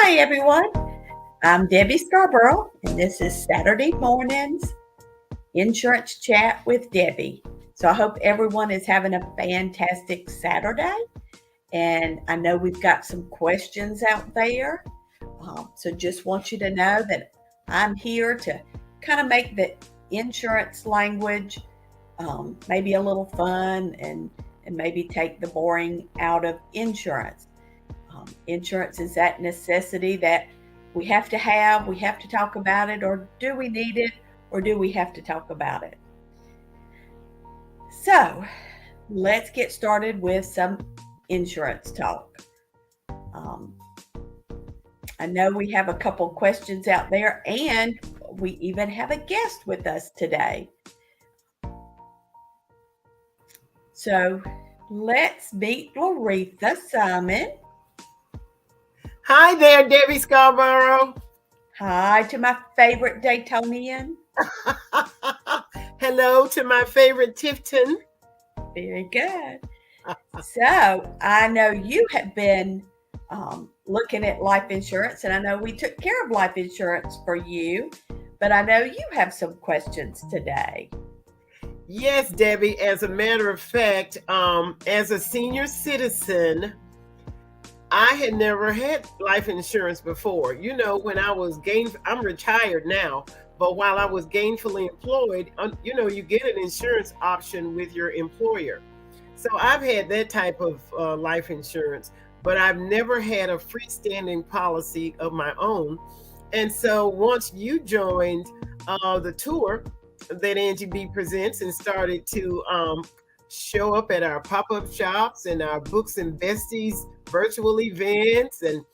Hi, everyone. I'm Debbie Scarborough, and this is Saturday morning's Insurance Chat with Debbie. So I hope everyone is having a fantastic Saturday. And I know we've got some questions out there. So just want you to know that I'm here to kind of make the insurance language maybe a little fun and maybe take the boring out of insurance. Insurance is that necessity that we have to talk about it, or do we need it, or do we have to talk about it? So let's get started with some insurance talk. I know we have a couple questions out there, and we even have a guest with us today. So let's meet Loretha Simon. Hi there, Debbie Scarborough. Hi to my favorite Daytonian. Hello to my favorite Tifton. Very good. So I know you have been looking at life insurance, and I know we took care of life insurance for you, but I know you have some questions today. Yes, Debbie. As a matter of fact, as a senior citizen, I had never had life insurance before. You know, when I was I'm retired now, but while I was gainfully employed, you get an insurance option with your employer. So I've had that type of life insurance, but I've never had a freestanding policy of my own. And so once you joined the tour that Angie B presents and started to show up at our pop-up shops and our Books and Besties virtual events and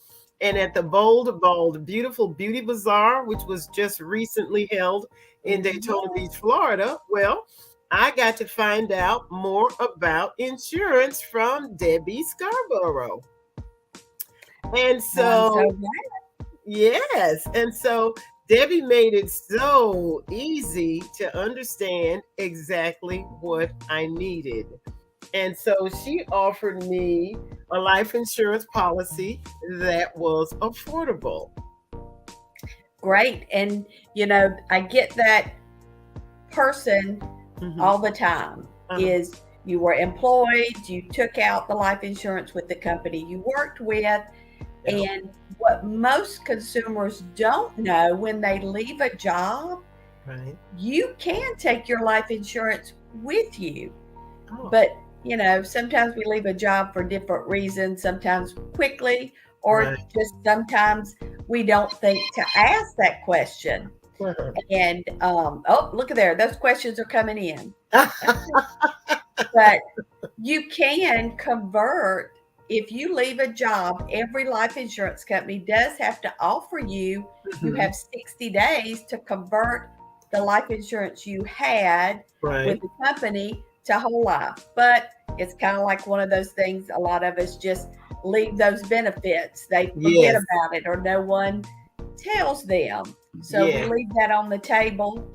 at the Bold Beautiful Beauty Bazaar, which was just recently held in Daytona Beach, Florida. Well, I got to find out more about insurance from Debbie Scarborough. And so yes. And so Debbie made it so easy to understand exactly what I needed. And so she offered me a life insurance policy that was affordable. Great. And, I get that person all the time is you were employed, you took out the life insurance with the company you worked with. And what most consumers don't know, when they leave a job, you can take your life insurance with you. But, sometimes we leave a job for different reasons, sometimes quickly, or just sometimes we don't think to ask that question. And, look at there, those questions are coming in. But you can convert. If you leave a job, every life insurance company does have to offer you, you have 60 days to convert the life insurance you had with the company to whole life. But it's kind of like one of those things, a lot of us just leave those benefits. They forget about it, or no one tells them. So we leave that on the table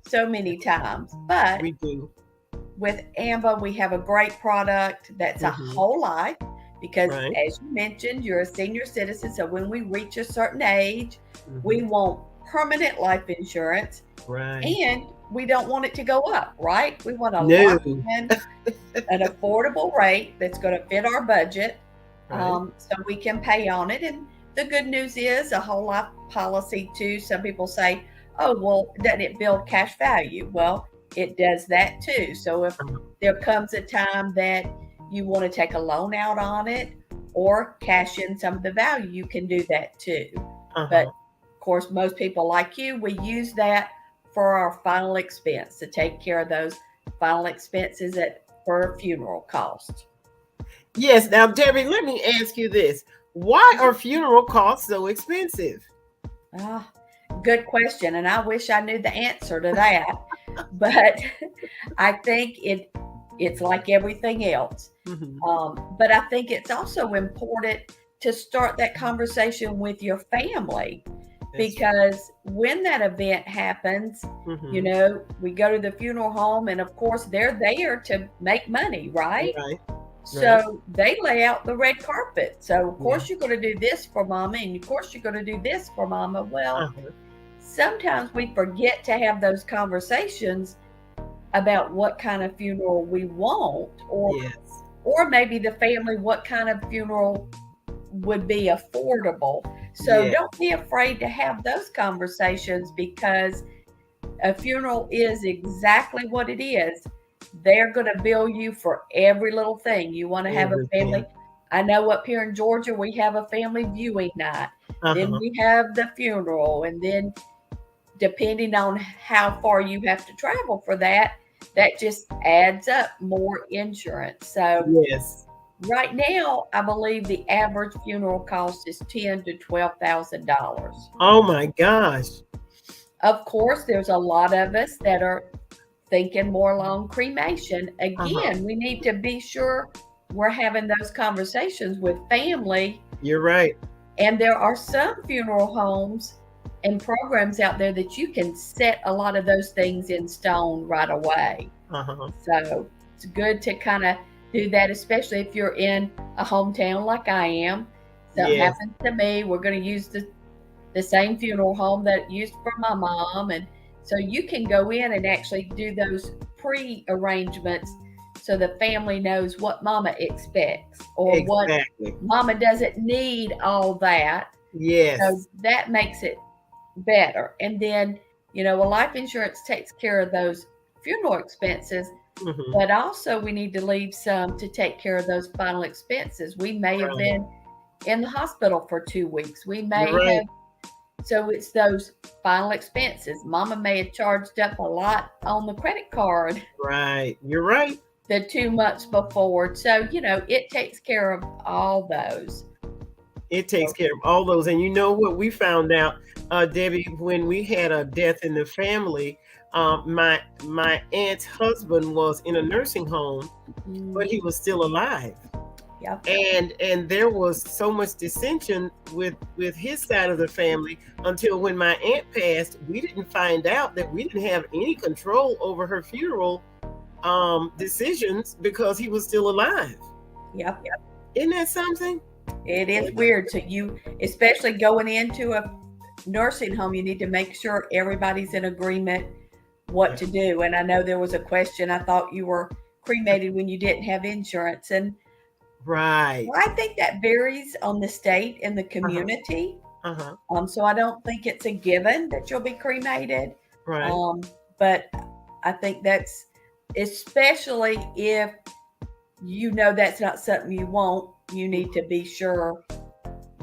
so many times. But we do. With AMBA, we have a great product that's a whole life. Because as you mentioned, you're a senior citizen. So when we reach a certain age, we want permanent life insurance. And we don't want it to go up, right? We want to lock in an affordable rate that's going to fit our budget, so we can pay on it. And the good news is a whole life policy too. Some people say, oh, well, doesn't it build cash value? Well, it does that too. So if there comes a time that you want to take a loan out on it or cash in some of the value, you can do that too. But of course, most people like you, we use that for our final expense, to take care of those final expenses for funeral costs. Yes. Now, Debbie, let me ask you this. Why are funeral costs so expensive? Good question. And I wish I knew the answer to that. But I think it's like everything else. But I think it's also important to start that conversation with your family. Because when that event happens, we go to the funeral home, and of course they're there to make money, right? So they lay out the red carpet. So of course you're going to do this for mama, and of course you're going to do this for mama. Well, sometimes we forget to have those conversations about what kind of funeral we want, or maybe the family, what kind of funeral would be affordable. So don't be afraid to have those conversations, because a funeral is exactly what it is. They're going to bill you for every little thing. You want to have a family. I know up here in Georgia, we have a family viewing night. Then we have the funeral. And then depending on how far you have to travel for that, that just adds up more insurance. So right now, I believe the average funeral cost is $10,000 to $12,000. Oh my gosh. Of course, there's a lot of us that are thinking more along cremation. Again, we need to be sure we're having those conversations with family. You're right. And there are some funeral homes and programs out there that you can set a lot of those things in stone right away. So it's good to kind of do that, especially if you're in a hometown like I am. Something happens to me, we're going to use the same funeral home that used for my mom. And so you can go in and actually do those pre-arrangements so the family knows what mama expects, or what mama doesn't need all that. So that makes it better. And then, a life insurance takes care of those funeral expenses, but also we need to leave some to take care of those final expenses. We may have been in the hospital for 2 weeks. We may have. So it's those final expenses. Mama may have charged up a lot on the credit card. You're right. The 2 months before. So, it takes care of all those. It takes care of all those. And you know what we found out, Debbie, when we had a death in the family, my aunt's husband was in a nursing home, but he was still alive. And there was so much dissension with his side of the family until when my aunt passed, we didn't find out that we didn't have any control over her funeral decisions because he was still alive. Isn't that something? It is weird. So you, especially going into a nursing home, you need to make sure everybody's in agreement what to do. And I know there was a question. I thought you were cremated when you didn't have insurance. And I think that varies on the state and the community. So I don't think it's a given that you'll be cremated. But I think that's, especially if that's not something you want, you need to be sure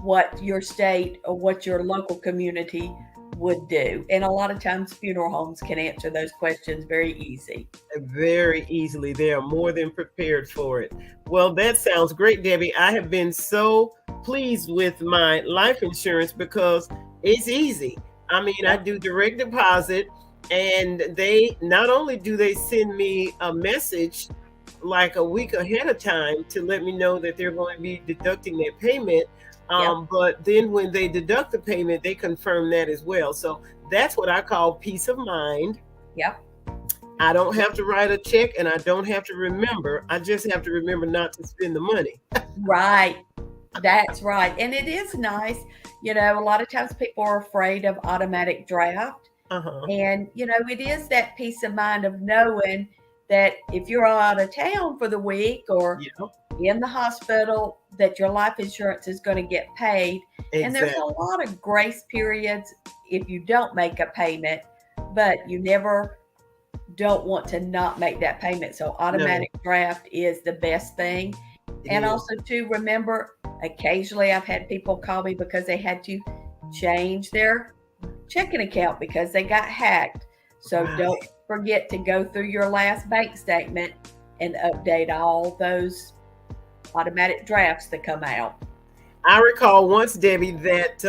what your state or what your local community would do. And a lot of times funeral homes can answer those questions very easily. They are more than prepared for it. Well, that sounds great, Debbie. I have been so pleased with my life insurance because it's easy. I mean, I do direct deposit, and they not only do they send me a message like a week ahead of time to let me know that they're going to be deducting their payment. But then when they deduct the payment, they confirm that as well. So that's what I call peace of mind. I don't have to write a check, and I don't have to remember. I just have to remember not to spend the money. That's right. And it is nice. A lot of times people are afraid of automatic draft. And, it is that peace of mind of knowing that if you're out of town for the week or in the hospital, that your life insurance is going to get paid. And there's a lot of grace periods if you don't make a payment, but you never don't want to not make that payment. So automatic draft is the best thing. And also to remember, occasionally I've had people call me because they had to change their checking account because they got hacked. So don't forget to go through your last bank statement and update all those automatic drafts that come out. I recall once, Debbie, that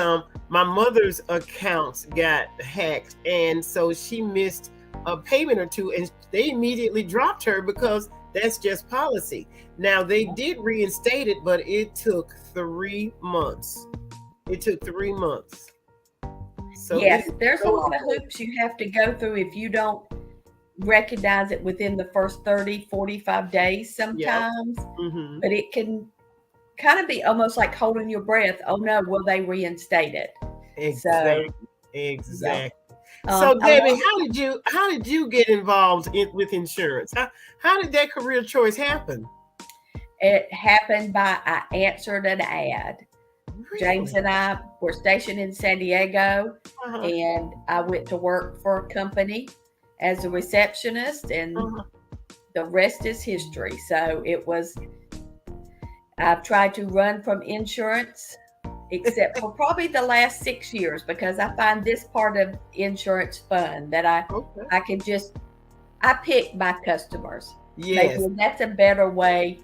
my mother's accounts got hacked, and so she missed a payment or two, and they immediately dropped her because that's just policy. Now, they did reinstate it, but it took 3 months. So yes, there's a lot of hoops you have to go through if you don't recognize it within the first 30, 45 days sometimes, but it can kind of be almost like holding your breath. Oh no, will they reinstate it? Exactly. Yeah. So Debbie, how did you get involved with insurance? How did that career choice happen? It happened by I answered an ad. Really? James and I were stationed in San Diego, and I went to work for a company as a receptionist, and the rest is history. So I've tried to run from insurance, except for probably the last 6 years, because I find this part of insurance fun, that I pick my customers. Yes. Maybe that's a better way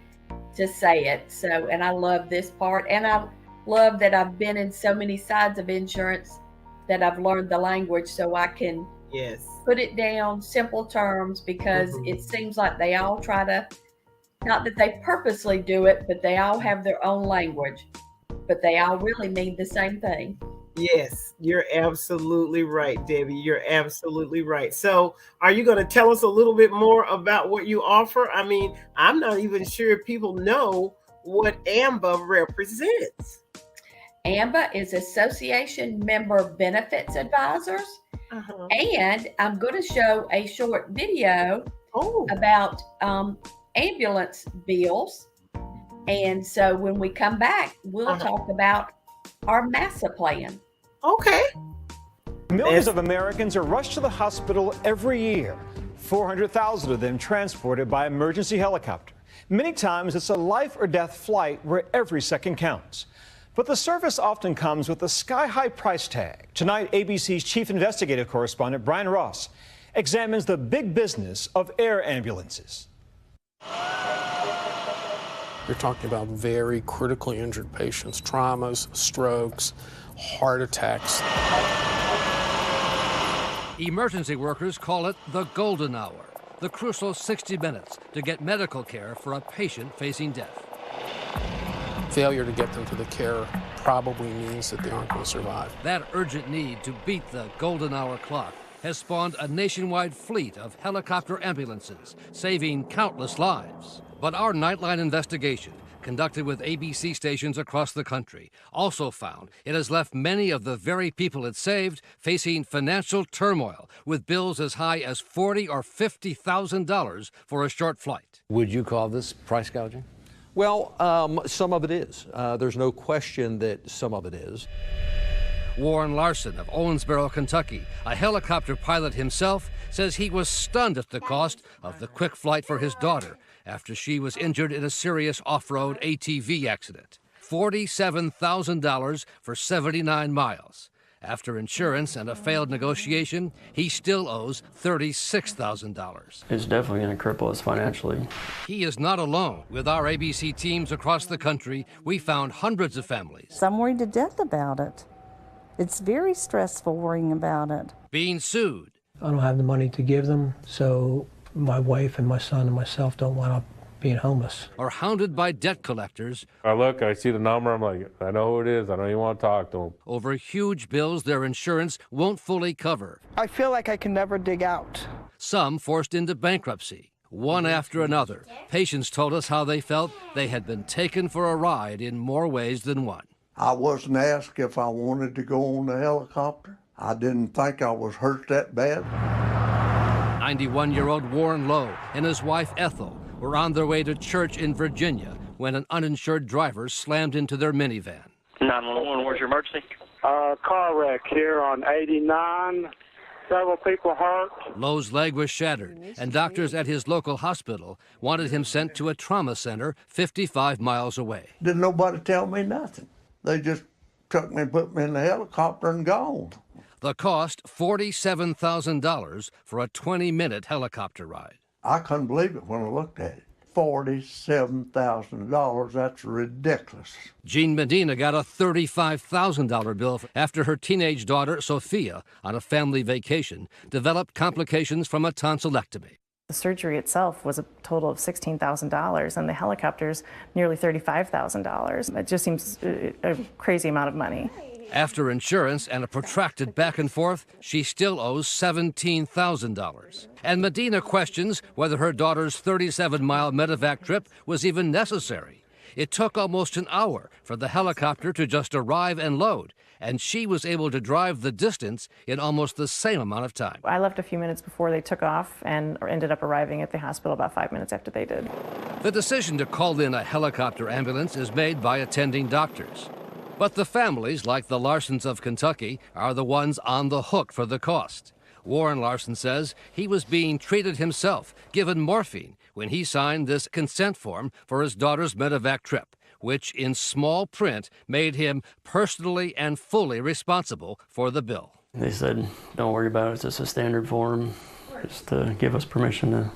to say it. So, and I love this part, and I love that I've been in so many sides of insurance that I've learned the language so I can put it down simple terms, because it seems like they all try to, not that they purposely do it, but they all have their own language, but they all really mean the same thing. Yes, you're absolutely right, Debbie. You're absolutely right. So are you going to tell us a little bit more about what you offer? I mean, I'm not even sure if people know what AMBA represents. AMBA is Association Member Benefits Advisors. And I'm going to show a short video about ambulance bills. And so when we come back, we'll talk about our MASA plan. Okay. Millions of Americans are rushed to the hospital every year. 400,000 of them transported by emergency helicopter. Many times it's a life or death flight where every second counts. But the service often comes with a sky-high price tag. Tonight, ABC's chief investigative correspondent, Brian Ross, examines the big business of air ambulances. You're talking about very critically injured patients, traumas, strokes, heart attacks. Emergency workers call it the golden hour, the crucial 60 minutes to get medical care for a patient facing death. Failure to get them to the care probably means that they aren't going to survive. That urgent need to beat the golden hour clock has spawned a nationwide fleet of helicopter ambulances, saving countless lives. But our Nightline investigation, conducted with ABC stations across the country, also found it has left many of the very people it saved facing financial turmoil, with bills as high as $40,000 or $50,000 for a short flight. Would you call this price gouging? Well, some of it is. There's no question that some of it is. Warren Larson of Owensboro, Kentucky, a helicopter pilot himself, says he was stunned at the cost of the quick flight for his daughter after she was injured in a serious off-road ATV accident. $47,000 for 79 miles. After insurance and a failed negotiation, he still owes $36,000. It's definitely going to cripple us financially. He is not alone. With our ABC teams across the country, we found hundreds of families. I'm worried to death about it. It's very stressful worrying about it. Being sued. I don't have the money to give them, so my wife and my son and myself don't want to being homeless. Or hounded by debt collectors. I see the number, I'm like, I know who it is, I don't even want to talk to him. Over huge bills their insurance won't fully cover. I feel like I can never dig out. Some forced into bankruptcy, one after another. Patients told us how they felt they had been taken for a ride in more ways than one. I wasn't asked if I wanted to go on the helicopter. I didn't think I was hurt that bad. 91-year-old Warren Lowe and his wife Ethel were on their way to church in Virginia when an uninsured driver slammed into their minivan. 911, where's your emergency? Car wreck here on 89. Several people hurt. Lowe's leg was shattered, and doctors at his local hospital wanted him sent to a trauma center 55 miles away. Didn't nobody tell me nothing. They just took me and put me in the helicopter and gone. The cost, $47,000 for a 20-minute helicopter ride. I couldn't believe it when I looked at it. $47,000, that's ridiculous. Jean Medina got a $35,000 bill after her teenage daughter, Sophia, on a family vacation, developed complications from a tonsillectomy. The surgery itself was a total of $16,000, and the helicopters nearly $35,000. It just seems a crazy amount of money. After insurance and a protracted back and forth, she still owes $17,000. And Medina questions whether her daughter's 37-mile medevac trip was even necessary. It took almost an hour for the helicopter to just arrive and load, and she was able to drive the distance in almost the same amount of time. I left a few minutes before they took off and ended up arriving at the hospital about 5 minutes after they did. The decision to call in a helicopter ambulance is made by attending doctors. But the families, like the Larsons of Kentucky, are the ones on the hook for the cost. Warren Larson says he was being treated himself, given morphine, when he signed this consent form for his daughter's medevac trip, which in small print made him personally and fully responsible for the bill. They said, don't worry about it, it's just a standard form, just to give us permission to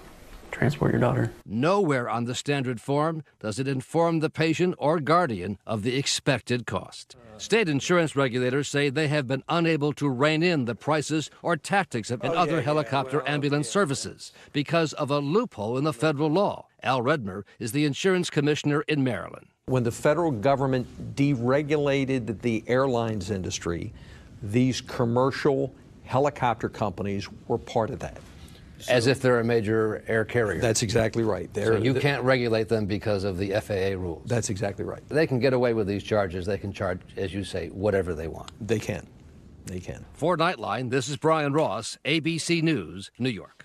transport your daughter. Nowhere on the standard form does it inform the patient or guardian of the expected cost. State insurance regulators say they have been unable to rein in the prices or tactics of other helicopter ambulance services because of a loophole in the federal law. Al Redmer is the insurance commissioner in Maryland. When the federal government deregulated the airlines industry, these commercial helicopter companies were part of that. As if they're a major air carrier. That's exactly right. So you can't regulate them because of the FAA rules. That's exactly right. They can get away with these charges. They can charge, as you say, whatever they want. They can. They can. For Nightline, this is Brian Ross, ABC News, New York.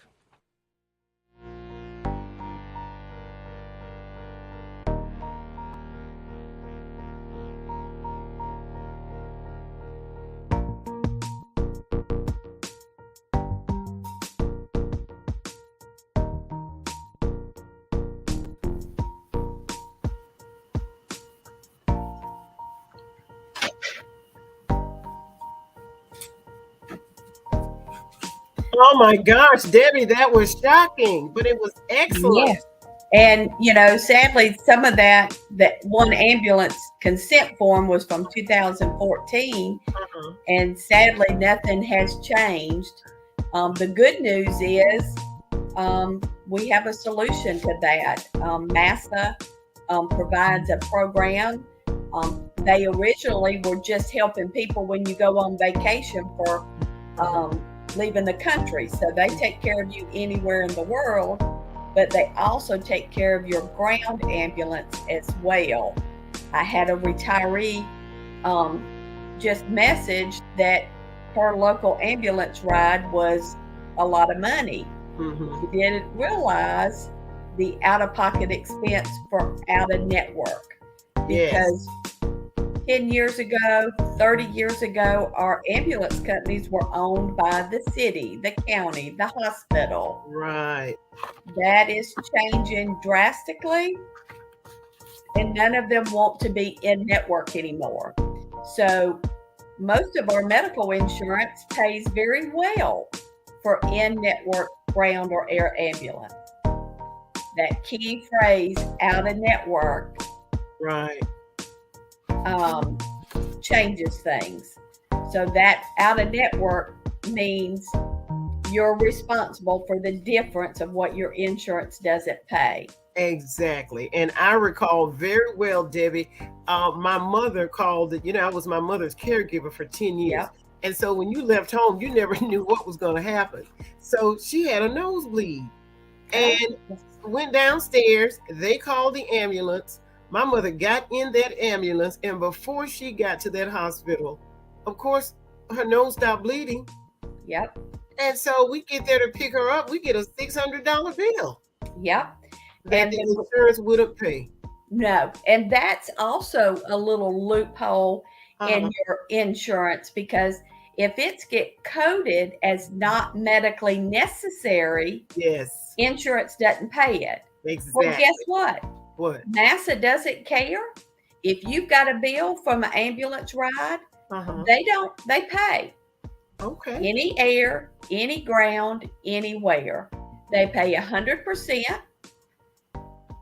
Oh my gosh, Debbie, that was shocking, but it was excellent. Yes. And, sadly, some of that one ambulance consent form was from 2014. And sadly, nothing has changed. The good news is we have a solution to that. MASA provides a program. They originally were just helping people when you go on vacation for leaving the country. So they take care of you anywhere in the world, but they also take care of your ground ambulance as well. I had a retiree just message that her local ambulance ride was a lot of money. She didn't realize the out-of-pocket expense for out-of-network because 10 years ago, 30 years ago, our ambulance companies were owned by the city, the county, the hospital. Right. That is changing drastically, and none of them want to be in network anymore. So most of our medical insurance pays very well for in-network ground or air ambulance. That key phrase, out of network. Right. Changes things. So that out of network means you're responsible for the difference of what your insurance doesn't pay. Exactly. And I recall very well, Debbie, my mother called it, I was my mother's caregiver for 10 years. Yeah. And so when you left home, you never knew what was going to happen. So she had a nosebleed and went downstairs. They called the ambulance. My mother got in that ambulance, and before she got to that hospital, of course, her nose stopped bleeding. Yep. And so we get there to pick her up. We get a $600 bill. Yep. That the insurance wouldn't pay. No. And that's also a little loophole in your insurance, because if it's get coded as not medically necessary, yes, insurance doesn't pay it. Exactly. Well, guess what? What? NASA doesn't care. If you've got a bill from an ambulance ride, they pay. Okay. Any air, any ground, anywhere. They pay 100%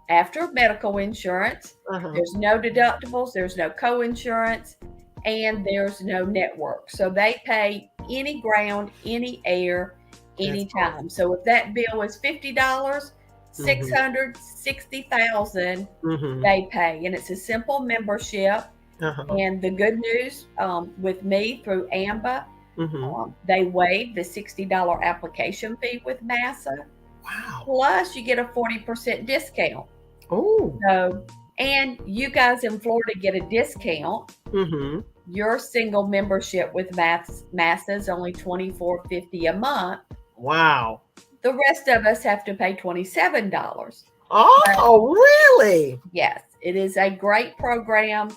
after medical insurance. There's no deductibles, there's no co-insurance, and there's no network. So they pay any ground, any air, anytime. So if that bill is $50, $660,000 they pay, and it's a simple membership. And the good news with me through AMBA, they waived the $60 application fee with NASA. Wow. Plus, you get a 40% discount. Oh. So, and you guys in Florida get a discount. Your single membership with NASA is only $24.50 a month. Wow. The rest of us have to pay $27. Oh, really? Yes, it is a great program.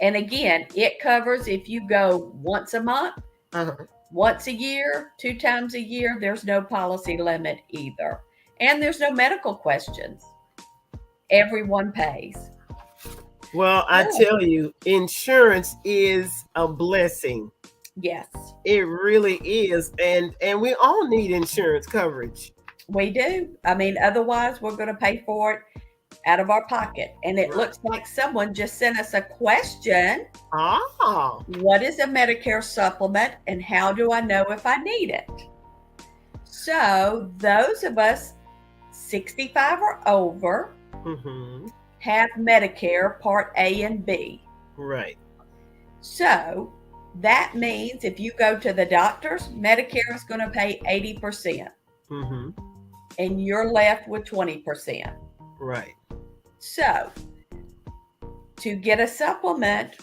And again, it covers if you go once a month, once a year, 2 times a year, there's no policy limit either. And there's no medical questions. Everyone pays. Well, I tell you, insurance is a blessing. Yes. It really is. And we all need insurance coverage. We do. I mean, otherwise we're going to pay for it out of our pocket. And it looks like someone just sent us a question. What is a Medicare supplement and how do I know if I need it? So those of us 65 or over have Medicare Part A and B. Right. So that means if you go to the doctors, Medicare is going to pay 80%. And you're left with 20%. Right. So to get a supplement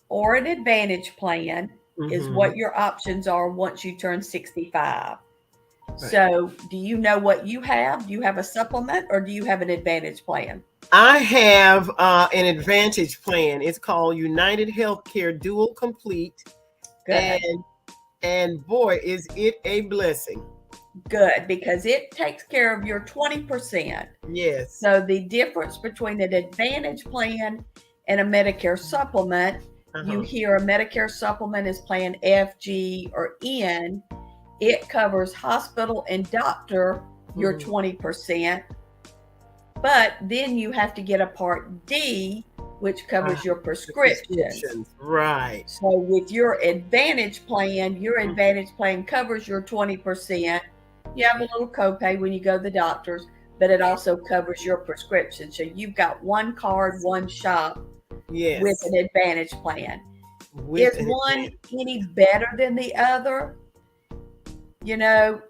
or an advantage plan is what your options are once you turn 65. Right. So do you know what you have? Do you have a supplement or do you have an advantage plan? I have an advantage plan. It's called United Healthcare Dual Complete. Good. And boy, is it a blessing. Good, because it takes care of your 20%. Yes. So the difference between an advantage plan and a Medicare supplement, you hear a Medicare supplement is plan F, G, or N. It covers hospital and doctor, your 20%. But then you have to get a Part D, which covers your prescriptions. Right. So with your advantage plan covers your 20%. You have a little copay when you go to the doctors, but it also covers your prescription. So you've got one card, one shop with an advantage plan. Is one any better than the other? You know,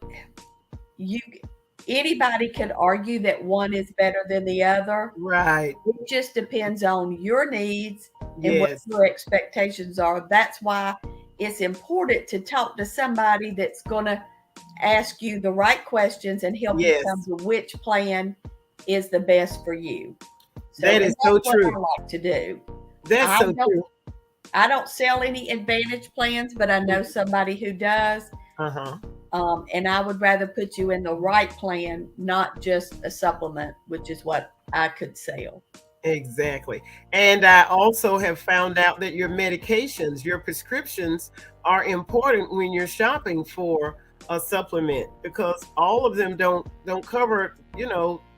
anybody could argue that one is better than the other. Right. It just depends on your needs and what your expectations are. That's why it's important to talk to somebody that's going to ask you the right questions and help you come to which plan is the best for you. So that is so true. What I like to do. That's so true. I don't sell any advantage plans, but I know somebody who does. And I would rather put you in the right plan, not just a supplement, which is what I could sell. Exactly. And I also have found out that your medications, your prescriptions are important when you're shopping for a supplement, because all of them don't cover,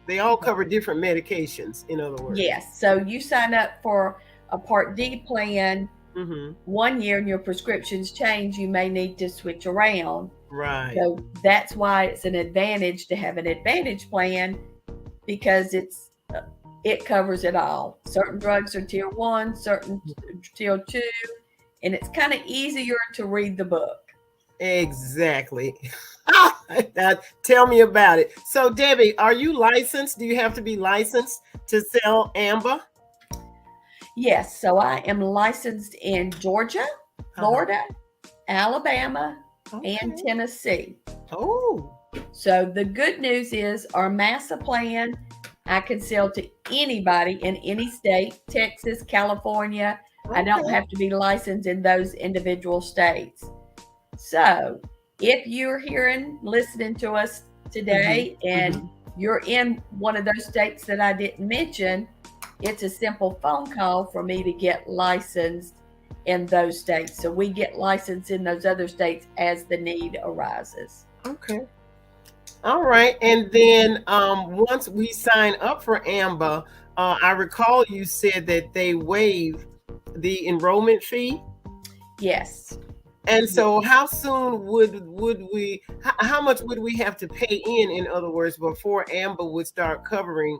they all cover different medications, in other words. Yes. So you sign up for a Part D plan 1 year and your prescriptions change, you may need to switch around. Right. So that's why it's an advantage to have an advantage plan, because it covers it all. Certain drugs are tier 1, certain tier 2, and it's kind of easier to read the book. Exactly. Tell me about it. So Debbie, are you licensed? Do you have to be licensed to sell AMBA? Yes. So I am licensed in Georgia, Florida, Alabama, and Tennessee. Oh. So the good news is our MASA plan, I can sell to anybody in any state, Texas, California. I don't have to be licensed in those individual states. So if you're listening to us today and you're in one of those states that I didn't mention, it's a simple phone call for me to get licensed in those states. So we get licensed in those other states as the need arises. Okay. All right. And then once we sign up for AMBA, I recall you said that they waive the enrollment fee. Yes. And so how soon how much would we have to pay in other words, before AMBA would start covering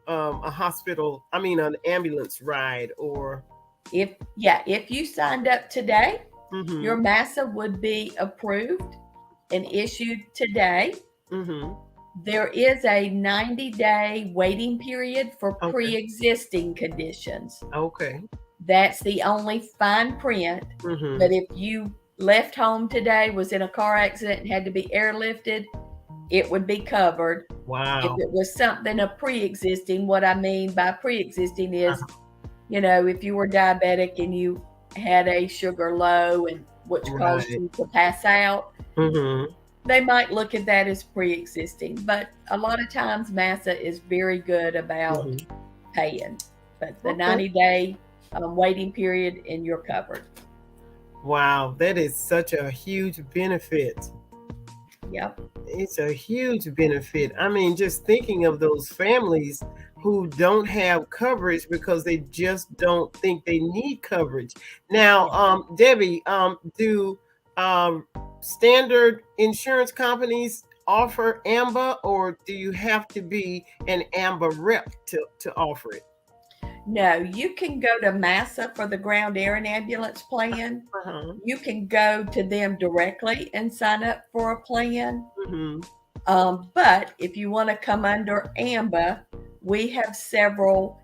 a hospital, an ambulance ride, or if you signed up today, mm-hmm. your MASA would be approved and issued today. Mm-hmm. There is a 90-day waiting period for Okay. pre-existing conditions. Okay. That's the only fine print. Mm-hmm. But if you left home today, was in a car accident, and had to be airlifted, it would be covered. Wow. If it was something of pre-existing, what I mean by pre-existing is, if you were diabetic and you had a sugar low, and which caused you to pass out, mm-hmm. they might look at that as pre-existing. But a lot of times MASA is very good about mm-hmm. paying. But the 90-day waiting period, and you're covered. Wow, that is such a huge benefit. Yep. It's a huge benefit. Just thinking of those families who don't have coverage because they just don't think they need coverage. Now, Debbie, do standard insurance companies offer AMBA, or do you have to be an AMBA rep to offer it? No, you can go to MASA for the ground air and ambulance plan. Uh-huh. You can go to them directly and sign up for a plan. Mm-hmm. But if you want to come under AMBA, we have several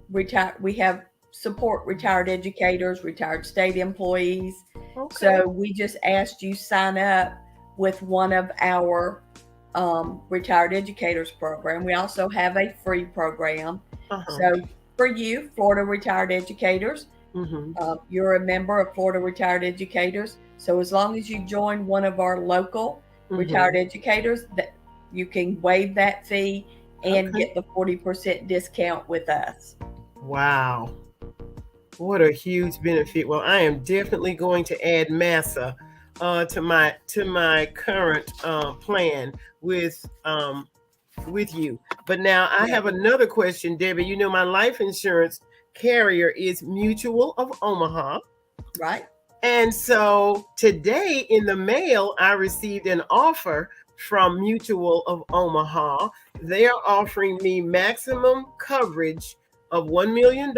we have support retired educators, retired state employees. Okay. So we just asked you sign up with one of our retired educators program. We also have a free program. Uh-huh. So for you, Florida Retired Educators, mm-hmm. You're a member of Florida Retired Educators. So as long as you join one of our local mm-hmm. retired educators, that you can waive that fee and get the 40% discount with us. Wow. What a huge benefit. Well, I am definitely going to add MASA to my current plan with you. But now I have another question, Debbie. My life insurance carrier is Mutual of Omaha. Right. And so today in the mail, I received an offer from Mutual of Omaha. They are offering me maximum coverage of $1 million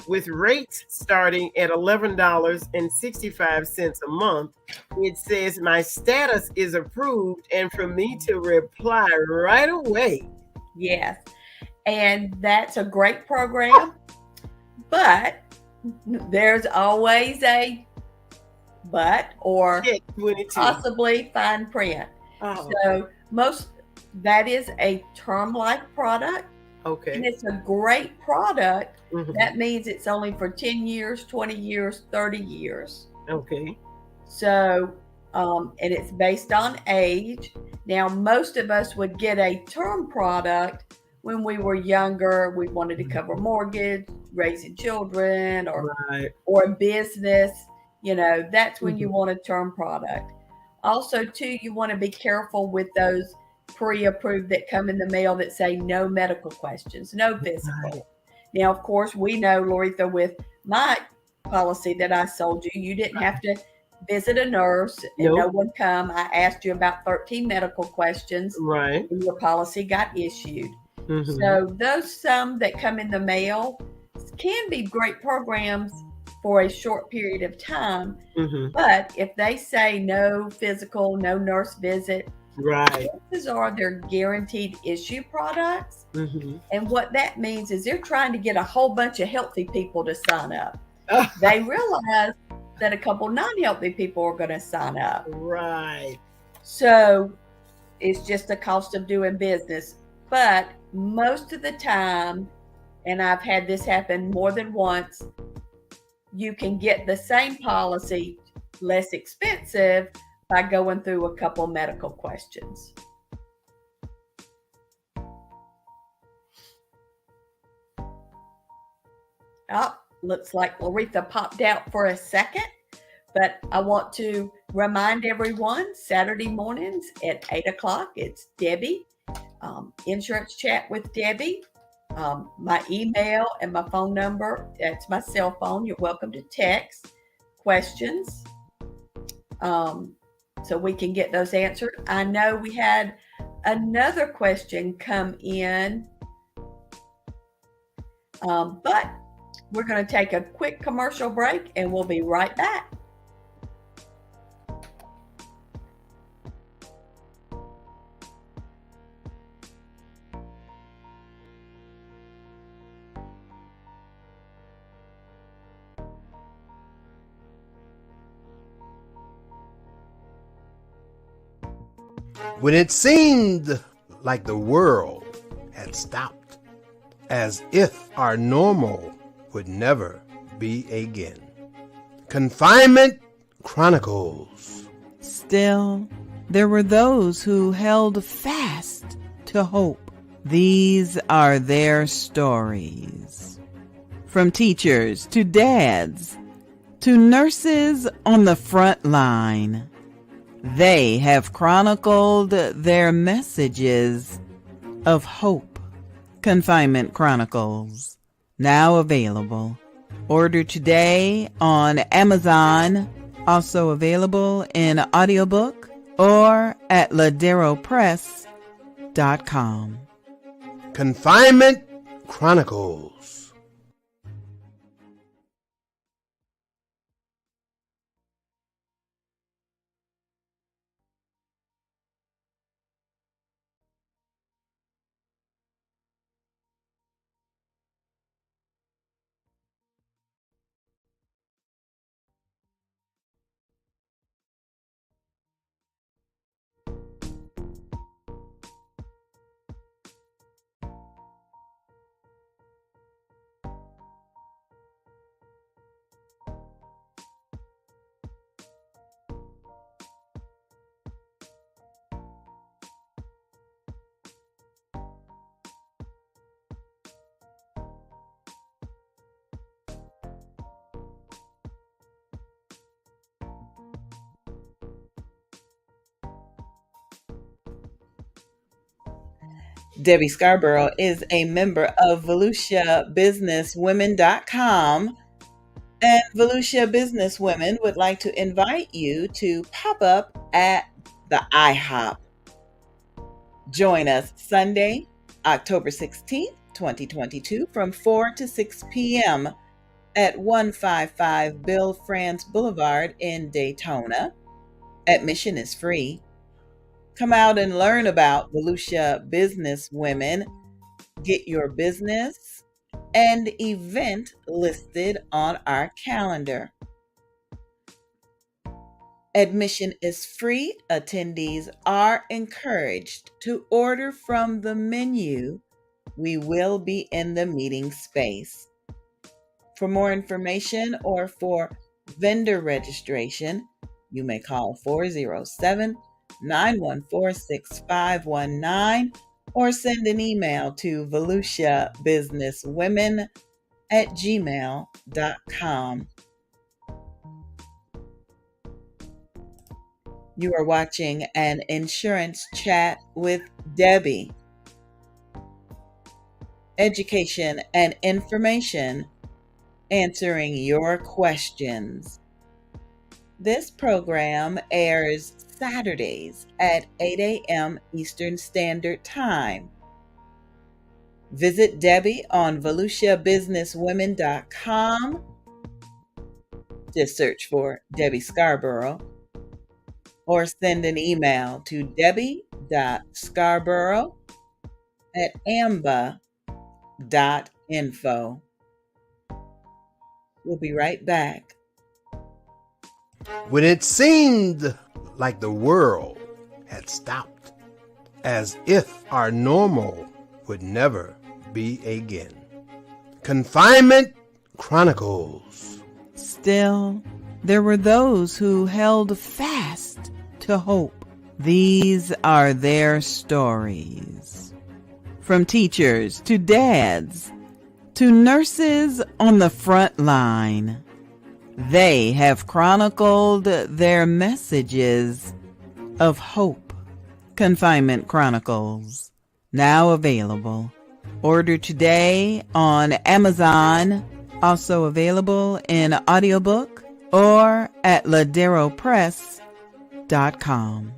with rates starting at $11.65 a month. It says my status is approved and for me to reply right away. Yes. And that's a great program, but there's always a but or possibly fine print. Oh. So that is a term life product. Okay. And it's a great product. Mm-hmm. That means it's only for 10 years, 20 years, 30 years. Okay. So, and it's based on age. Now, most of us would get a term product when we were younger. We wanted to cover mortgage, raising children, or business. That's when you want a term product. Also, too, you want to be careful with those pre-approved that come in the mail that say no medical questions, no physical. Right. Now, of course, we know, Loretha, with my policy that I sold you, you didn't have to visit a nurse and no one come. I asked you about 13 medical questions. Right. And your policy got issued. Mm-hmm. So some that come in the mail can be great programs for a short period of time. Mm-hmm. But if they say no physical, no nurse visit, right, these are their guaranteed issue products. Mm-hmm. And what that means is they're trying to get a whole bunch of healthy people to sign up. They realize that a couple non-healthy people are going to sign up. Right. So it's just the cost of doing business. But most of the time, and I've had this happen more than once, you can get the same policy less expensive by going through a couple medical questions. Oh, looks like Loretha popped out for a second, but I want to remind everyone, Saturday mornings at 8 o'clock, it's Debbie, Insurance Chat with Debbie. My email and my phone number, that's my cell phone. You're welcome to text questions so we can get those answered. I know we had another question come in But we're going to take a quick commercial break and we'll be right back. When it seemed like the world had stopped, as if our normal would never be again. Confinement Chronicles. Still, there were those who held fast to hope. These are their stories. From teachers to dads to nurses on the front line, they have chronicled their messages of hope. Confinement Chronicles, now available. Order today on Amazon, also available in audiobook or at laderopress.com. Confinement Chronicles. Debbie Scarborough is a member of VeluciaBusinessWomen.com, and Volusia Businesswomen would like to invite you to pop up at the IHOP. Join us Sunday, October 16th, 2022 from 4 to 6 p.m. at 155 Bill France Boulevard in Daytona. Admission is free. Come out and learn about Volusia Businesswomen. Get your business and event listed on our calendar. Admission is free. Attendees are encouraged to order from the menu. We will be in the meeting space. For more information or for vendor registration, you may call 407-914-6519 or send an email to volusiabusinesswomen@gmail.com. You are watching an insurance chat with Debbie. Education and information, answering your questions. This program airs Saturdays at 8 a.m. Eastern Standard Time. Visit Debbie on VeluciaBusinessWomen.com. Just search for Debbie Scarborough or send an email to debbie.scarborough@amba.info. We'll be right back. When it seemed like the world had stopped, as if our normal would never be again. Confinement Chronicles. Still, there were those who held fast to hope. These are their stories. From teachers to dads to nurses on the front line, they have chronicled their messages of hope. Confinement Chronicles, now available. Order today on Amazon, also available in audiobook or at laderopress.com.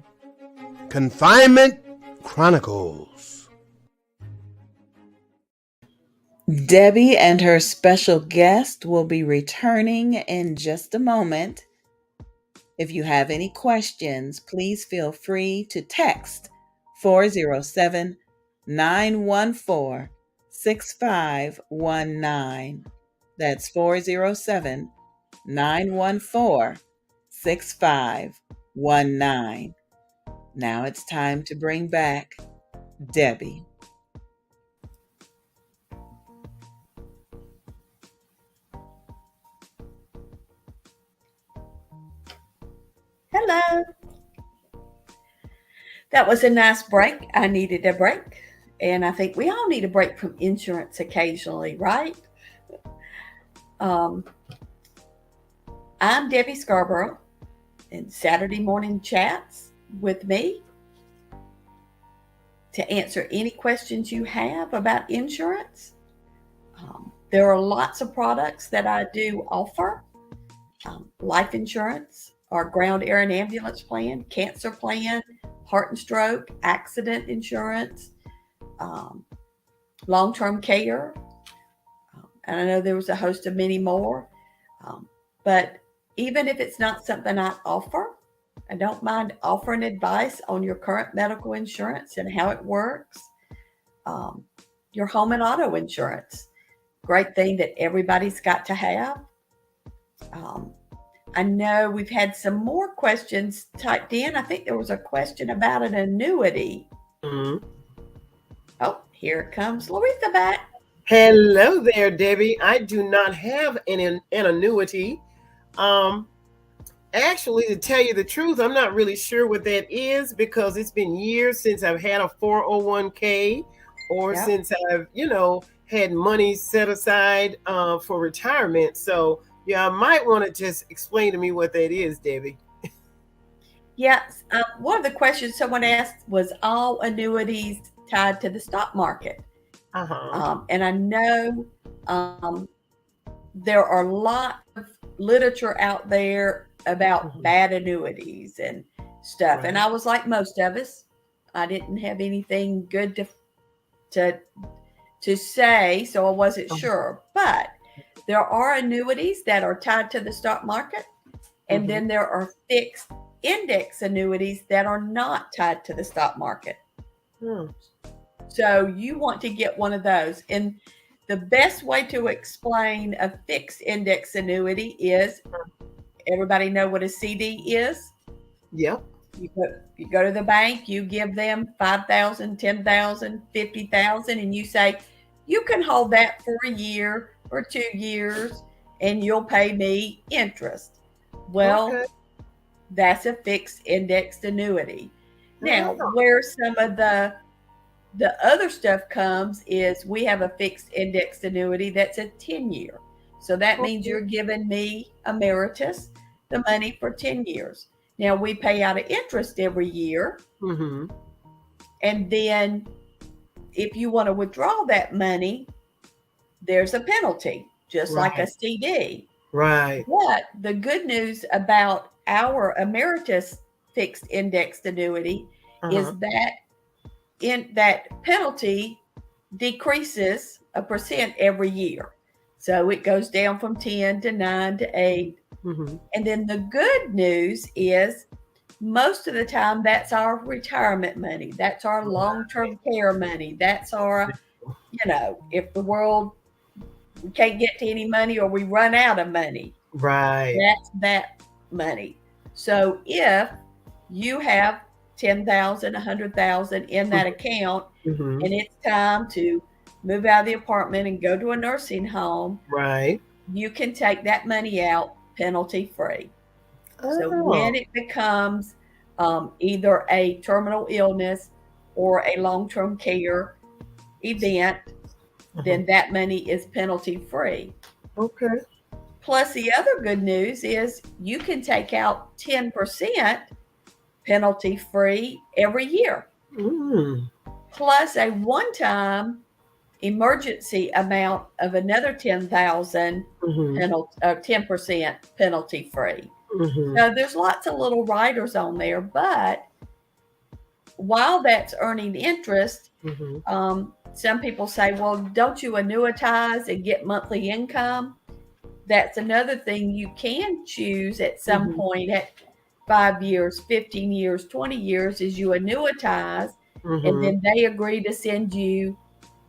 Confinement Chronicles. Debbie and her special guest will be returning in just a moment. If you have any questions, please feel free to text 407-914-6519. That's 407-914-6519. Now it's time to bring back Debbie. Hello. That was a nice break. I needed a break. And I think we all need a break from insurance occasionally, right? I'm Debbie Scarborough, and Saturday morning chats with me to answer any questions you have about insurance. There are lots of products that I do offer. Life insurance, our ground, air, and ambulance plan, cancer plan, heart and stroke, accident insurance, long-term care. And I know there was a host of many more. But even if it's not something I offer, I don't mind offering advice on your current medical insurance and how it works. Your home and auto insurance, great thing that everybody's got to have. I know we've had some more questions typed in. I think there was a question about an annuity. Mm-hmm. Oh, here comes Loretha back. Hello there, Debbie. I do not have an annuity. Actually, to tell you the truth, I'm not really sure what that is because it's been years since I've had a 401k or since I've, had money set aside for retirement. So yeah, I might want to just explain to me what that is, Debbie. Yes. One of the questions someone asked was all annuities tied to the stock market. And I know there are a lot of literature out there about bad annuities and stuff. Right. And I was like most of us, I didn't have anything good to say, so I wasn't sure. But there are annuities that are tied to the stock market, and then there are fixed index annuities that are not tied to the stock market. So you want to get one of those. And the best way to explain a fixed index annuity is, everybody know what a CD is? Yep. You go to the bank, you give them $5,000, $10,000, $50,000, and you say, you can hold that for a year or 2 years, and you'll pay me interest. Well, that's a fixed indexed annuity. Now, where some of the other stuff comes is we have a fixed indexed annuity that's a 10-year. So that means you're giving me, emeritus, the money for 10 years. Now, we pay out an interest every year. And then if you want to withdraw that money, there's a penalty, just like a CD. Right. But the good news about our emeritus fixed indexed annuity is that that penalty decreases 1% every year. So it goes down from 10 to 9 to 8. And then the good news is most of the time that's our retirement money. That's our long-term care money. That's our, if the world, we can't get to any money or we run out of money. Right. That's that money. So if you have 10,000, 100,000 in that account, and it's time to move out of the apartment and go to a nursing home, right, you can take that money out penalty free. So when it becomes either a terminal illness or a long-term care event, then that money is penalty free. Okay. Plus, the other good news is you can take out 10% penalty free every year. Plus a one-time emergency amount of another 10,000 10% penalty free. So there's lots of little riders on there, but while that's earning interest, Mm-hmm. some people say, well, don't you annuitize and get monthly income? That's another thing you can choose at some Mhm. point at 5 years, 15 years, 20 years, is you annuitize, and Mhm. then they agree to send you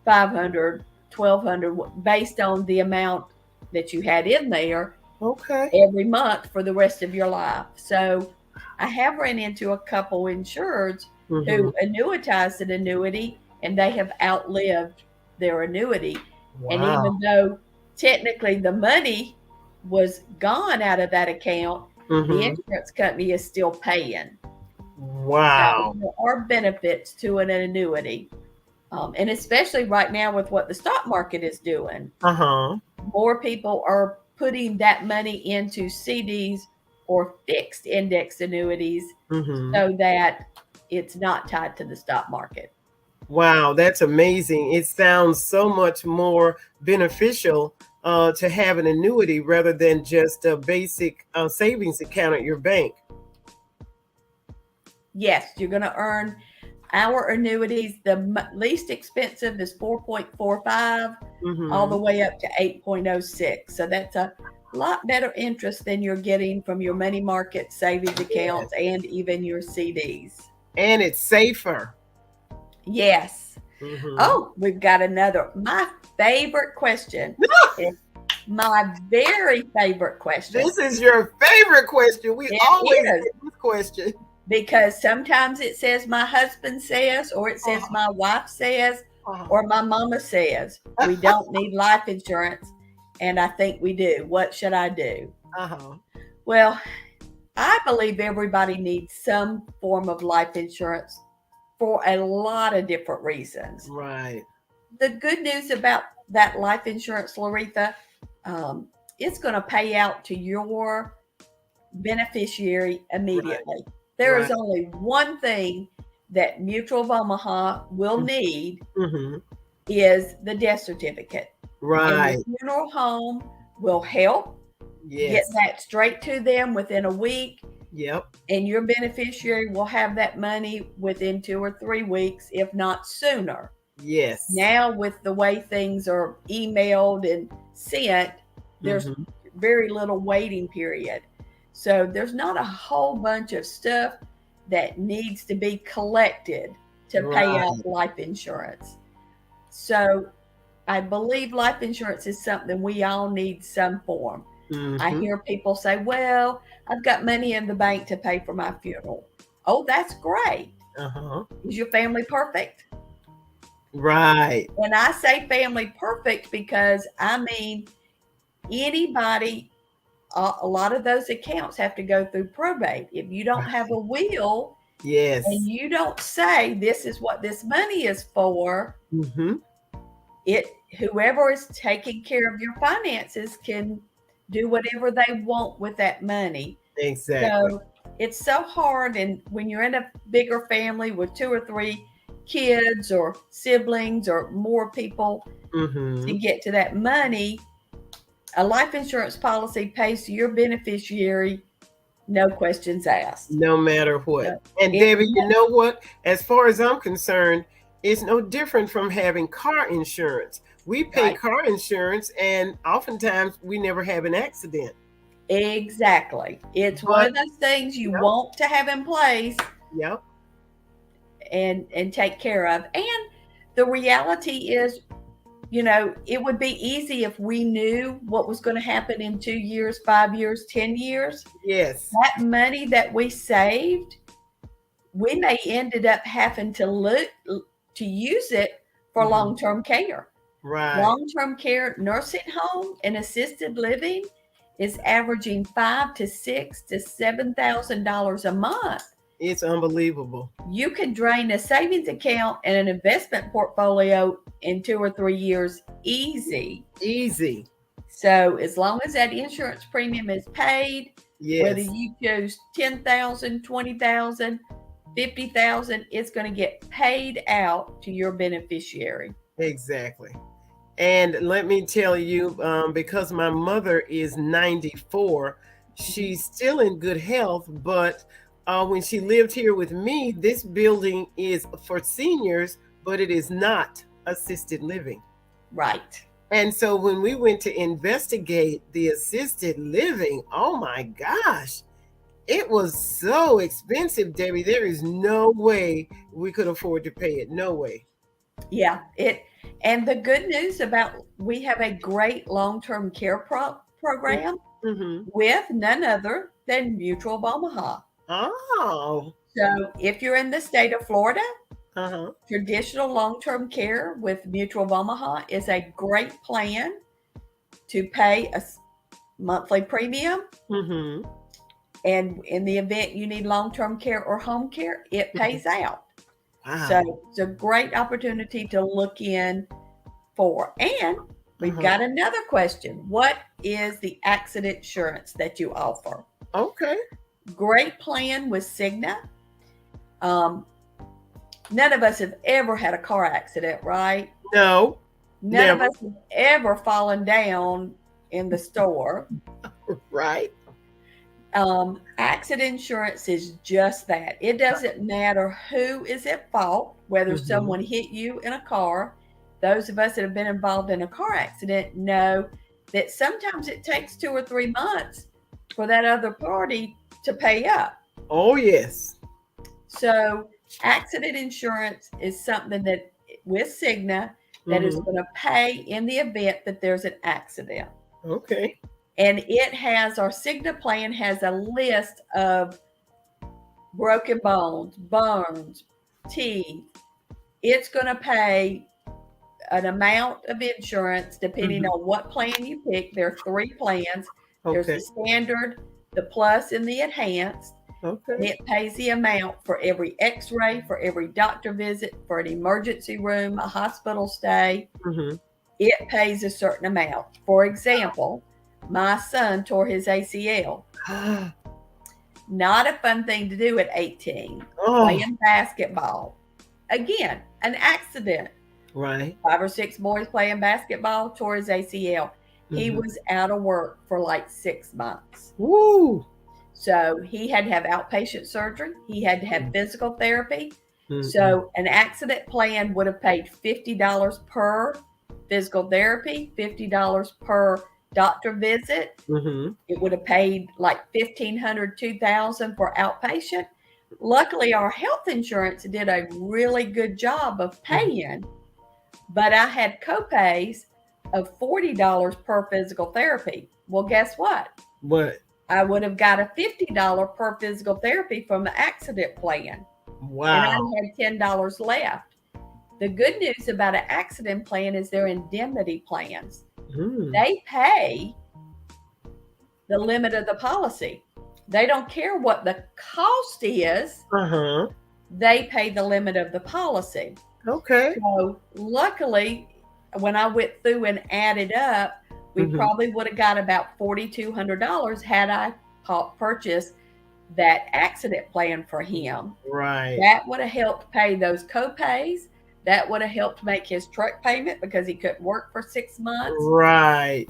500, 1,200 based on the amount that you had in there Okay. every month for the rest of your life. So I have ran into a couple insureds Mhm. who annuitized an annuity and they have outlived their annuity. And Wow. even though technically the money was gone out of that account, the Mhm. insurance company is still paying. Wow. So there are benefits to an annuity. And especially right now with what the stock market is doing, Uh-huh. more people are putting that money into CDs or fixed index annuities Mhm. so that it's not tied to the stock market. Wow, that's amazing. It sounds so much more beneficial to have an annuity rather than just a basic savings account at your bank. Yes, you're going to earn our annuities. The least expensive is 4.45 all the Mhm. way up to 8.06. So that's a lot better interest than you're getting from your money market savings accounts and even your CDs. And it's safer. Yes. Mhm. Oh, we've got another. My favorite question is my very favorite question. This is your favorite question. We It always is. get this question. Because sometimes it says my husband says, or it says my wife says, or my mama says, we don't need life insurance. And I think we do. What should I do? Uh-huh. Well, I believe everybody needs some form of life insurance for a lot of different reasons. Right. The good news about that life insurance, Loretha, it's going to pay out to your beneficiary immediately. There is Right. only one thing that Mutual of Omaha will need Mhm. is the death certificate. Right. And the funeral home will help get Yes. that straight to them within a week. Yep. And your beneficiary will have that money within 2 or 3 weeks, if not sooner. Yes. Now, with the way things are emailed and sent, there's Mhm. very little waiting period. So there's not a whole bunch of stuff that needs to be collected to pay out Right. life insurance. So I believe life insurance is something we all need some form. I Mhm. hear people say, well, I've got money in the bank to pay for my funeral. Oh, that's great. Uh-huh. Is your family perfect? Right. And I say family perfect because I mean, anybody, a lot of those accounts have to go through probate. If you don't have a will Yes. and you don't say this is what this money is for, Mhm. whoever is taking care of your finances can do whatever they want with that money. Exactly. So it's so hard, and when you're in a bigger family with 2 or 3 kids or siblings or more people to Mhm. get to that money, a life insurance policy pays to your beneficiary, no questions asked. No matter what. No. And It- Debbie, you know what? As far as I'm concerned, it's no different from having car insurance. We pay Right. car insurance, and oftentimes we never have an accident. Exactly. It's one of those things you want to have in place Yep. and take care of. And the reality is, you know, it would be easy if we knew what was going to happen in 2 years, 5 years, 10 years. Yes. That money that we saved, we may ended up having to use it for long-term care. Right. Long-term care, nursing home, and assisted living is averaging $5,000 to $6,000 to $7,000 a month. It's unbelievable. You could drain a savings account and an investment portfolio in 2 or 3 years easy. Easy. So as long as that insurance premium is paid, whether Yes. you choose $10,000, $20,000, $50,000, it's going to get paid out to your beneficiary. Exactly. And let me tell you, because my mother is 94, she's still in good health, but when she lived here with me, this building is for seniors, but it is not assisted living. Right. And so when we went to investigate the assisted living, oh my gosh, it was so expensive, Debbie. There is no way we could afford to pay it. No way. Yeah. And the good news about, we have a great long-term care program with none other than Mutual of Omaha. Oh. So if you're in the state of Florida, traditional long-term care with Mutual of Omaha is a great plan to pay a monthly premium. And in the event you need long-term care or home care, it pays out. Wow. So it's a great opportunity to look in for. And we've got another question. What is the accident insurance that you offer? Okay. Great plan with Cigna. None of us have ever had a car accident, right? No. None of us have ever fallen down in the store. Right. Accident insurance is just that. It doesn't matter who is at fault, whether someone hit you in a car. Those of us that have been involved in a car accident know that sometimes it takes 2 or 3 months for that other party to pay up. Oh, yes. So accident insurance is something that with Cigna that is going to pay in the event that there's an accident. Okay. And it has, our Cigna plan has a list of broken bones, burns, teeth. It's going to pay an amount of insurance depending on what plan you pick. There are 3 plans. There's the standard, the plus, and the enhanced. Okay. And it pays the amount for every x-ray, for every doctor visit, for an emergency room, a hospital stay. It pays a certain amount. For example, my son tore his ACL. Not a fun thing to do at 18. Playing basketball. Again, an accident. Right. 5 or 6 boys playing basketball, tore his ACL. He was out of work for like 6 months. Woo! So he had to have outpatient surgery. He had to have physical therapy. So an accident plan would have paid $50 per physical therapy, $50 per doctor visit. It would have paid like $1,500, $2,000 for outpatient. Luckily, our health insurance did a really good job of paying, but I had copays of $40 per physical therapy. Well, guess what? What? I would have got a $50 per physical therapy from the accident plan. Wow. And I had $10 left. The good news about an accident plan is they're indemnity plans. They pay the limit of the policy. They don't care what the cost is. They pay the limit of the policy. Okay. So luckily, when I went through and added up, we probably would have got about $4,200 had I purchased that accident plan for him. Right. That would have helped pay those copays. That would have helped make his truck payment because he couldn't work for 6 months. Right.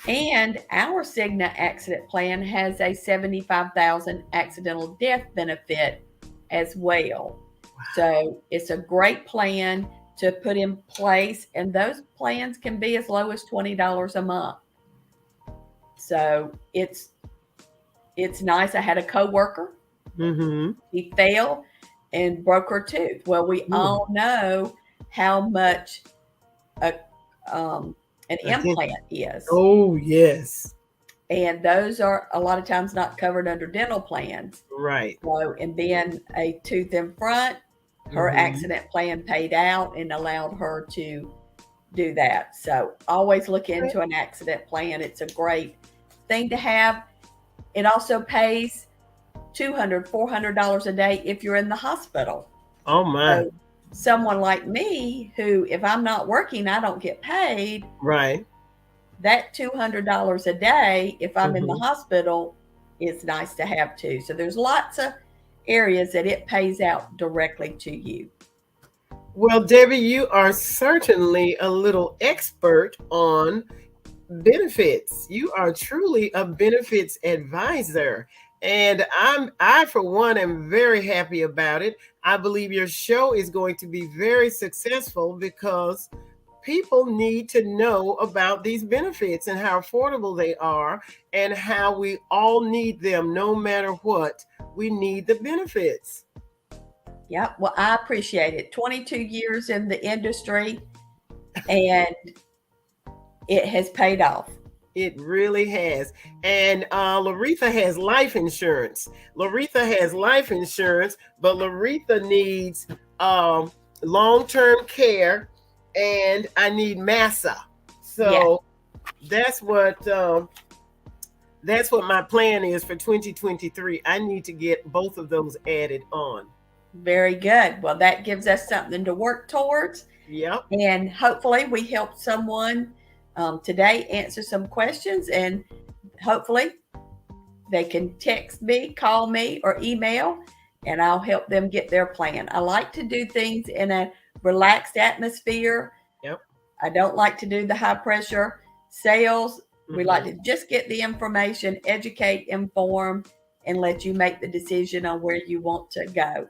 And our Cigna accident plan has a $75,000 accidental death benefit as well. So it's a great plan to put in place, and those plans can be as low as $20 a month. So it's nice. I had a coworker. He fell and broke her tooth. Well, we all know how much an implant is. Oh, yes. And those are a lot of times not covered under dental plans. Right. So, and then a tooth in front, her accident plan paid out and allowed her to do that. So always look into an accident plan. It's a great thing to have. It also pays $200, $400 a day if you're in the hospital. Oh my. So someone like me who, if I'm not working, I don't get paid. Right. That $200 a day, if I'm in the hospital, is nice to have too. So there's lots of areas that it pays out directly to you. Well, Debbie, you are certainly a little expert on benefits. You are truly a benefits advisor. And I for one am very happy about it. I believe your show is going to be very successful because people need to know about these benefits and how affordable they are and how we all need them no matter what. We need the benefits. Yeah, well, I appreciate it. 22 years in the industry, and it has paid off. It really has. And Loretha has life insurance. Loretha has life insurance, but Loretha needs long-term care, and I need MASA. So that's what my plan is for 2023. I need to get both of those added on. Very good. Well, that gives us something to work towards. Yep. And hopefully we helped someone today answer some questions, and hopefully they can text me, call me, or email, and I'll help them get their plan. I like to do things in a relaxed atmosphere. Yep. I don't like to do the high pressure sales. We like to just get the information, educate, inform, and let you make the decision on where you want to go.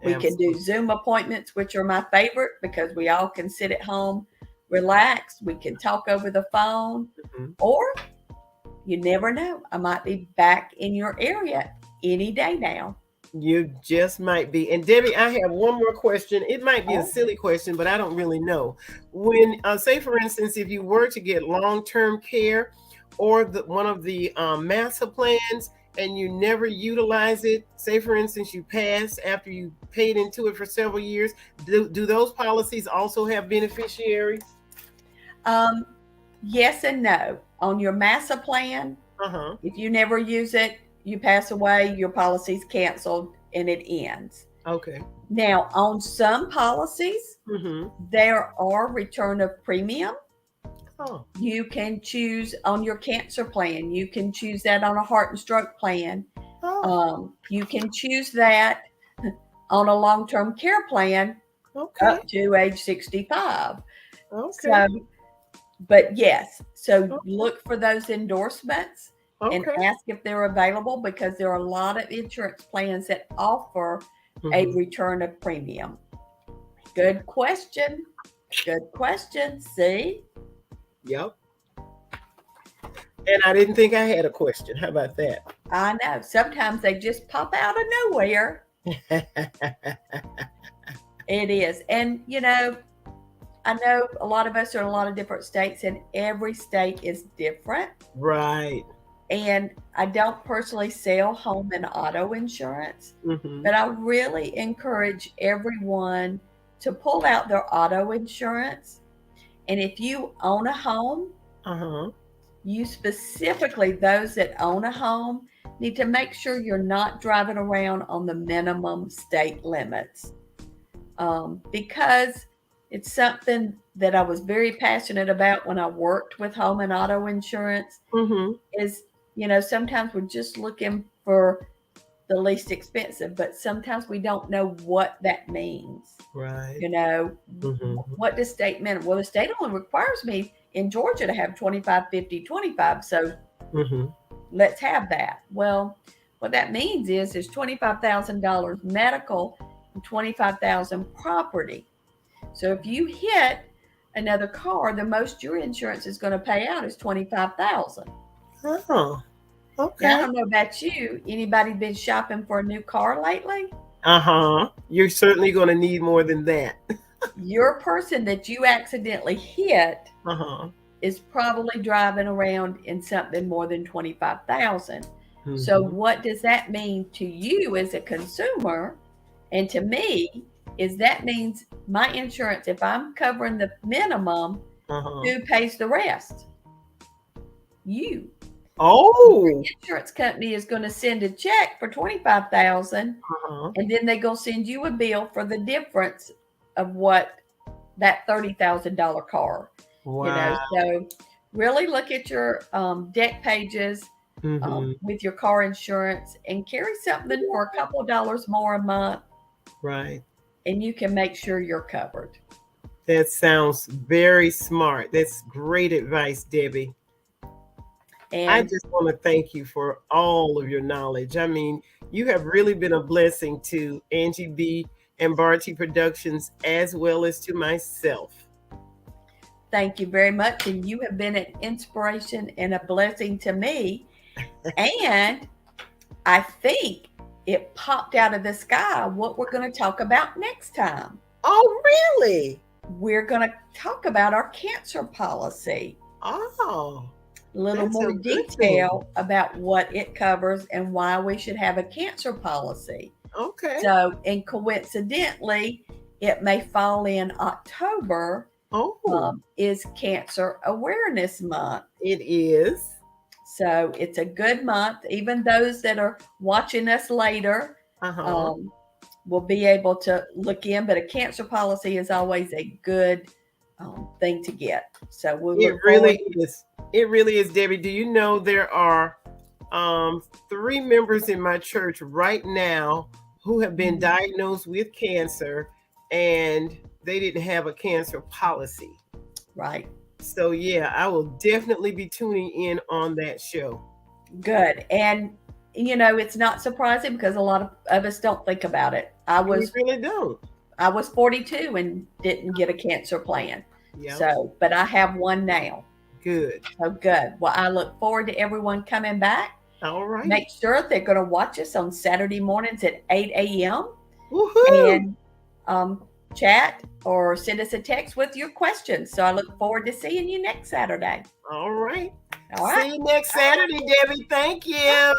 We can do Zoom appointments, which are my favorite because we all can sit at home, relax. We can talk over the phone, or you never know. I might be back in your area any day now. You just might be. And Debbie, I have one more question. It might be a silly question, but I don't really know. When, say for instance, if you were to get long-term care or one of the MASA plans, and you never utilize it, say for instance you pass after you paid into it for several years, do those policies also have beneficiaries? Yes and no. On your MASA plan, if you never use it, you pass away, your policy's canceled and it ends. Okay. Now, on some policies, there are return of premium. You can choose on your cancer plan. You can choose that on a heart and stroke plan. You can choose that on a long-term care plan up to age 65. So, but yes, so look for those endorsements and ask if they're available, because there are a lot of insurance plans that offer a return of premium. Good question. Good question. See? Yep. And I didn't think I had a question. How about that? I know. Sometimes they just pop out of nowhere. It is. And, you know, I know a lot of us are in a lot of different states, and every state is different. Right. And I don't personally sell home and auto insurance, but I really encourage everyone to pull out their auto insurance. And if you own a home, you specifically, those that own a home, need to make sure you're not driving around on the minimum state limits, because it's something that I was very passionate about when I worked with home and auto insurance. Is, you know, sometimes we're just looking for the least expensive, but sometimes we don't know what that means. Right. You know, what does state minimum? Well, the state only requires me in Georgia to have 25, 50, 25. So let's have that. Well, what that means is there's $25,000 medical and $25,000 property. So if you hit another car, the most your insurance is going to pay out is $25,000. Oh, okay. Now, I don't know about you. Anybody been shopping for a new car lately? You're certainly going to need more than that. Your person that you accidentally hit is probably driving around in something more than $25,000. So what does that mean to you as a consumer? And to me, is that means my insurance, if I'm covering the minimum, who pays the rest? You. Your insurance company is going to send a check for $25,000, and then they're going to send you a bill for the difference of what that $30,000 car. Wow. You know, so really look at your deck pages with your car insurance and carry something for a couple of dollars more a month. Right. And you can make sure you're covered. That sounds very smart. That's great advice, Debbie. I And just want to thank you for all of your knowledge. I mean, you have really been a blessing to Angie B and Barty Productions, as well as to myself. thank you very much. And you have been an inspiration and a blessing to me. And I think it popped out of the sky what we're going to talk about next time. Oh, really? We're going to talk about our cancer policy. Oh, a little that's more a good detail about what it covers and why we should have a cancer policy. Okay. So, and coincidentally, it may fall in October. Is Cancer Awareness Month. It is. So it's a good month. Even those that are watching us later will be able to look in. But a cancer policy is always a good thing to get. So we'll it really is. It really is, Debbie. Do you know there are 3 members in my church right now who have been diagnosed with cancer, and they didn't have a cancer policy. Right. So yeah, I will definitely be tuning in on that show. Good. And you know, it's not surprising because a lot of us don't think about it. We really don't. I was 42 and didn't get a cancer plan. Yeah. So, but I have one now. Good. So good. Well, I look forward to everyone coming back. All right. Make sure they're going to watch us on Saturday mornings at 8 a.m. Woohoo! And chat or send us a text with your questions. So I look forward to seeing you next Saturday. All right. All right. See you next Saturday, Debbie. Thank you.